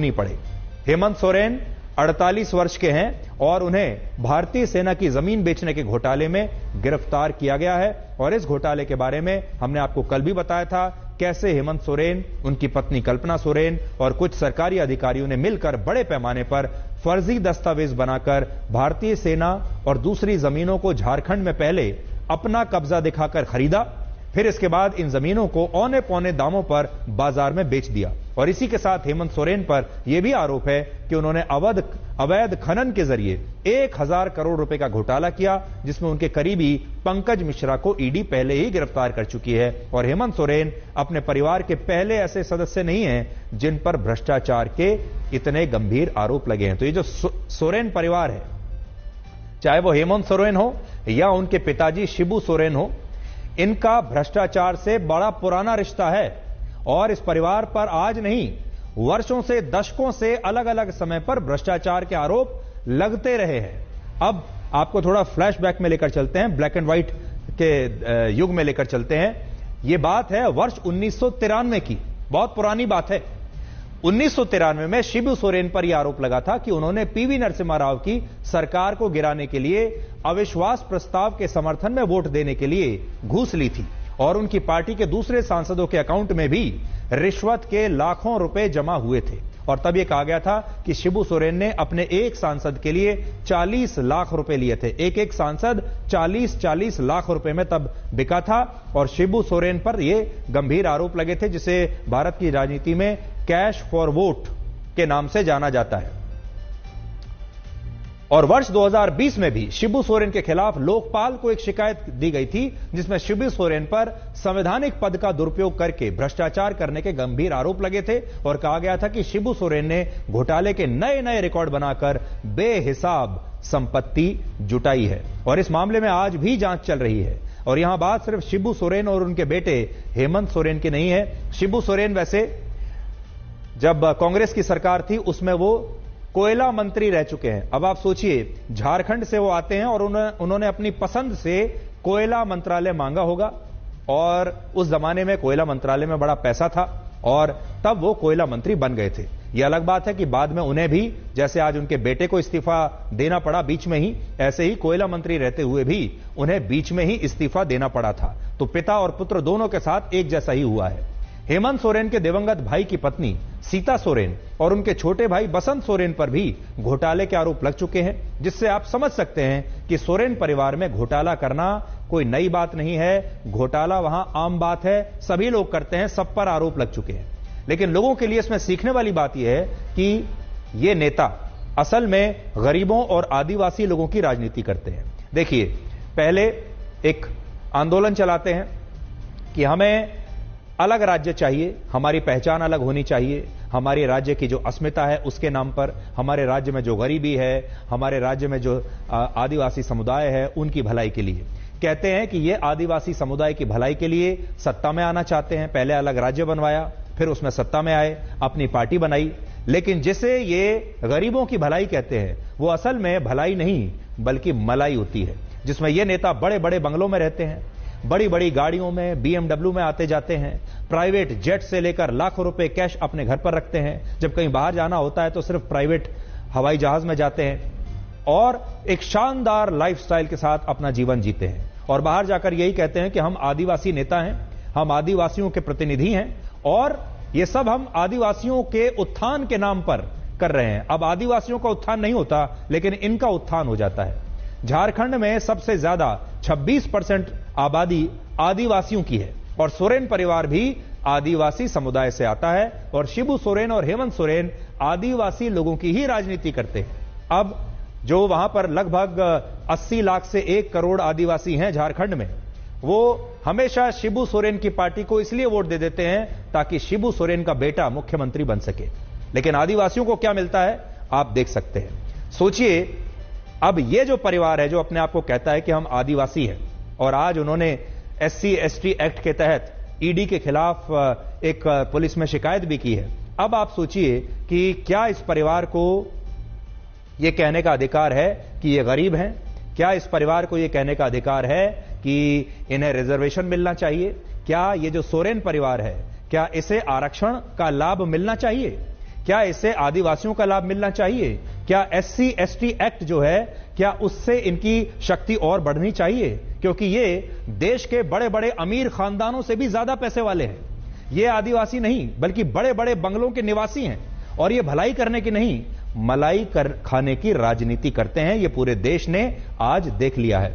सुननी पड़े। हेमंत सोरेन 48 वर्ष के हैं और उन्हें भारतीय सेना की जमीन बेचने के घोटाले में गिरफ्तार किया गया है। और इस घोटाले के बारे में हमने आपको कल भी बताया था कैसे हेमंत सोरेन, उनकी पत्नी कल्पना सोरेन और कुछ सरकारी अधिकारियों ने मिलकर बड़े पैमाने पर फर्जी दस्तावेज बनाकर भारतीय सेना और दूसरी जमीनों को झारखंड में पहले अपना कब्जा दिखाकर खरीदा, फिर इसके बाद इन जमीनों को औने पौने दामों पर बाजार में बेच दिया। और इसी के साथ हेमंत सोरेन पर यह भी आरोप है कि उन्होंने अवैध खनन के जरिए 1000 करोड़ रुपए का घोटाला किया, जिसमें उनके करीबी पंकज मिश्रा को ईडी पहले ही गिरफ्तार कर चुकी है। और हेमंत सोरेन अपने परिवार के पहले ऐसे सदस्य नहीं हैं जिन पर भ्रष्टाचार के इतने गंभीर आरोप लगे हैं। तो ये जो सोरेन परिवार है, चाहे वो हेमंत सोरेन हो या उनके पिताजी शिबू सोरेन हो, इनका भ्रष्टाचार से बड़ा पुराना रिश्ता है। और इस परिवार पर आज नहीं, वर्षों से, दशकों से अलग अलग समय पर भ्रष्टाचार के आरोप लगते रहे हैं। अब आपको थोड़ा फ्लैशबैक में लेकर चलते हैं, ब्लैक एंड व्हाइट के युग में लेकर चलते हैं। यह बात है वर्ष 1993 की, बहुत पुरानी बात है। 1993 में शिबू सोरेन पर यह आरोप लगा था कि उन्होंने पीवी नरसिम्हा राव की सरकार को गिराने के लिए अविश्वास प्रस्ताव के समर्थन में वोट देने के लिए घूस ली थी और उनकी पार्टी के दूसरे सांसदों के अकाउंट में भी रिश्वत के लाखों रुपए जमा हुए थे। और तब यह कहा गया था कि शिबू सोरेन ने अपने एक सांसद के लिए 40 लाख रुपए लिए थे। एक सांसद 40 लाख रुपए में तब बिका था। और शिबू सोरेन पर यह गंभीर आरोप लगे थे, जिसे भारत की राजनीति में कैश फॉर वोट के नाम से जाना जाता है। और वर्ष 2020 में भी शिबू सोरेन के खिलाफ लोकपाल को एक शिकायत दी गई थी, जिसमें शिबू सोरेन पर संवैधानिक पद का दुरुपयोग करके भ्रष्टाचार करने के गंभीर आरोप लगे थे। और कहा गया था कि शिबू सोरेन ने घोटाले के नए नए रिकॉर्ड बनाकर बेहिसाब संपत्ति जुटाई है। और इस मामले में आज भी जांच चल रही है। और यहां बात सिर्फ शिबू सोरेन और उनके बेटे हेमंत सोरेन की नहीं है। शिबू सोरेन वैसे जब कांग्रेस की सरकार थी उसमें वो कोयला मंत्री रह चुके हैं। अब आप सोचिए, झारखंड से वो आते हैं और उन्होंने अपनी पसंद से कोयला मंत्रालय मांगा होगा। और उस जमाने में कोयला मंत्रालय में बड़ा पैसा था और तब वो कोयला मंत्री बन गए थे। यह अलग बात है कि बाद में उन्हें भी, जैसे आज उनके बेटे को इस्तीफा देना पड़ा बीच में ही, ऐसे ही कोयला मंत्री रहते हुए भी उन्हें बीच में ही इस्तीफा देना पड़ा था। तो पिता और पुत्र दोनों के साथ एक जैसा ही हुआ है। हेमंत सोरेन के दिवंगत भाई की पत्नी सीता सोरेन और उनके छोटे भाई बसंत सोरेन पर भी घोटाले के आरोप लग चुके हैं, जिससे आप समझ सकते हैं कि सोरेन परिवार में घोटाला करना कोई नई बात नहीं है। घोटाला वहां आम बात है, सभी लोग करते हैं, सब पर आरोप लग चुके हैं। लेकिन लोगों के लिए इसमें सीखने वाली बात यह है कि ये नेता असल में गरीबों और आदिवासी लोगों की राजनीति करते हैं। देखिए, पहले एक आंदोलन चलाते हैं कि हमें अलग राज्य चाहिए, हमारी पहचान अलग होनी चाहिए, हमारे राज्य की जो अस्मिता है उसके नाम पर, हमारे राज्य में जो गरीबी है, हमारे राज्य में जो आदिवासी समुदाय है उनकी भलाई के लिए। कहते हैं कि ये आदिवासी समुदाय की भलाई के लिए सत्ता में आना चाहते हैं। पहले अलग राज्य बनवाया, फिर उसमें सत्ता में आए, अपनी पार्टी बनाई। लेकिन जिसे ये गरीबों की भलाई कहते हैं वो असल में भलाई नहीं बल्कि मलाई होती है, जिसमें ये नेता बड़े बड़े बंगलों में रहते हैं, बड़ी बड़ी गाड़ियों में, BMW में आते जाते हैं, प्राइवेट जेट से लेकर लाखों रुपए कैश अपने घर पर रखते हैं। जब कहीं बाहर जाना होता है तो सिर्फ प्राइवेट हवाई जहाज में जाते हैं और एक शानदार लाइफस्टाइल के साथ अपना जीवन जीते हैं। और बाहर जाकर यही कहते हैं कि हम आदिवासी नेता हैं, हम आदिवासियों के प्रतिनिधि हैं और ये सब हम आदिवासियों के उत्थान के नाम पर कर रहे हैं। अब आदिवासियों का उत्थान नहीं होता, लेकिन इनका उत्थान हो जाता है। झारखंड में सबसे ज्यादा 26% आबादी आदिवासियों की है और सोरेन परिवार भी आदिवासी समुदाय से आता है। और शिबू सोरेन और हेमंत सोरेन आदिवासी लोगों की ही राजनीति करते हैं। अब जो वहां पर लगभग 80 लाख से 1 करोड़ आदिवासी हैं झारखंड में, वो हमेशा शिबू सोरेन की पार्टी को इसलिए वोट दे देते हैं ताकि शिबू सोरेन का बेटा मुख्यमंत्री बन सके। लेकिन आदिवासियों को क्या मिलता है आप देख सकते हैं। सोचिए, अब ये जो परिवार है जो अपने आप को कहता है कि हम आदिवासी हैं और आज उन्होंने SC/ST एक्ट के तहत ईडी के खिलाफ एक पुलिस में शिकायत भी की है। अब आप सोचिए कि क्या इस परिवार को यह कहने का अधिकार है कि ये गरीब हैं? क्या इस परिवार को यह कहने का अधिकार है कि इन्हें रिजर्वेशन मिलना चाहिए? क्या ये जो सोरेन परिवार है, क्या इसे आरक्षण का लाभ मिलना चाहिए? क्या इससे आदिवासियों का लाभ मिलना चाहिए? क्या SC ST एक्ट जो है, क्या उससे इनकी शक्ति और बढ़नी चाहिए? क्योंकि ये देश के बड़े बड़े अमीर खानदानों से भी ज्यादा पैसे वाले हैं। ये आदिवासी नहीं बल्कि बड़े बड़े बंगलों के निवासी हैं, और ये भलाई करने की नहीं, मलाई खाने की राजनीति करते हैं। ये पूरे देश ने आज देख लिया है।